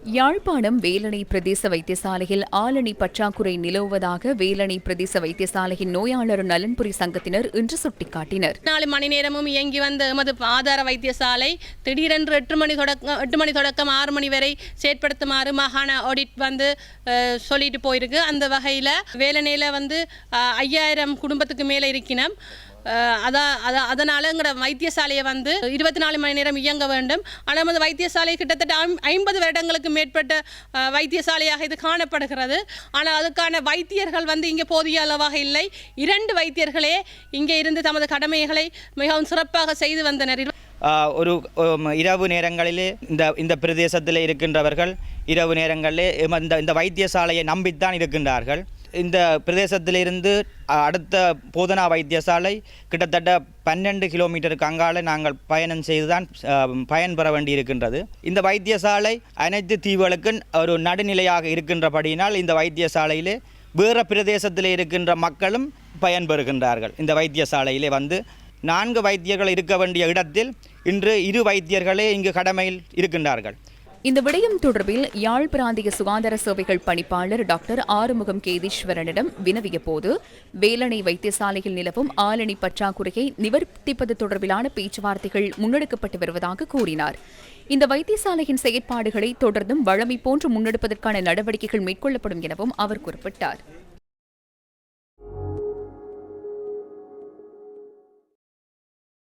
யாழ்ப்பாணம் வேலணை பிரதேச வைத்தியசாலையில் ஆளணி பற்றாக்குறை நிலவுவதாக வேலணை பிரதேச வைத்தியசாலையின் நோயாளர் நலன்புரி சங்கத்தினர் இன்று சுட்டிக்காட்டினர். 4 மணி நேரமும் இயங்கி வந்த எமது ஆதார வைத்தியசாலை திடீரென்று 8 மணி தொடக்கம் 6 மணி வரை செயற்படுத்துமாறு மாகாண ஆடிட் சொல்லிட்டு போயிருக்கு. அந்த வகையில் வேலணையில் 5000 குடும்பத்துக்கு மேலே இருக்கணும். அதனால் எங்களோட வைத்தியசாலையை 24 மணி நேரம் இயங்க வேண்டும். ஆனால் நமது வைத்தியசாலை கிட்டத்தட்ட 50 வருடங்களுக்கு மேற்பட்ட வைத்தியசாலையாக இது காணப்படுகிறது. ஆனால் அதுக்கான வைத்தியர்கள் இங்கே போதிய அளவாக இல்லை. 2 வைத்தியர்களே இங்கே இருந்து தமது கடமைகளை மிகவும் சிறப்பாக செய்து வந்தனர். ஒரு இரவு நேரங்களிலே இந்த பிரதேசத்தில் இருக்கின்றவர்கள் இரவு நேரங்களிலே இந்த வைத்தியசாலையை நம்பித்தான் இருக்கின்றார்கள். இந்த பிரதேசத்திலிருந்து அடுத்த போதனா வைத்தியசாலை கிட்டத்தட்ட 12 கிலோமீட்டருக்கு அங்கால நாங்கள் பயணம் செய்துதான் பயன்பெற வேண்டியிருக்கின்றது. இந்த வைத்தியசாலை அனைத்து தீவுகளுக்கும் ஒரு நடுநிலையாக இருக்கின்றபடியினால் இந்த வைத்தியசாலையிலே வேறு பிரதேசத்தில் இருக்கின்ற மக்களும் பயன்பெறுகின்றார்கள். இந்த வைத்தியசாலையிலே 4 வைத்தியர்கள் இருக்க வேண்டிய இடத்தில் இன்று 2 வைத்தியர்களே இங்கு கடமையில் இருக்கின்றார்கள். இந்த விடயம் தொடர்பில் யாழ் பிராந்திய சுகாதார சேவைகள் பணிப்பாளர் டாக்டர் ஆறுமுகம் கேதீஸ்வரனிடம் வினவிய போது வேலணை வைத்தியசாலையில் நிலவும் ஆளணி பற்றாக்குறையை நிவர்த்திப்பது தொடர்பிலான பேச்சுவார்த்தைகள் முன்னெடுக்கப்பட்டு வருவதாக கூறினார். இந்த வைத்தியசாலையின் செயற்பாடுகளை தொடர்ந்தும் வழமை போன்று முன்னெடுப்பதற்கான நடவடிக்கைகள் மேற்கொள்ளப்படும் எனவும் அவர் குறிப்பிட்டார்.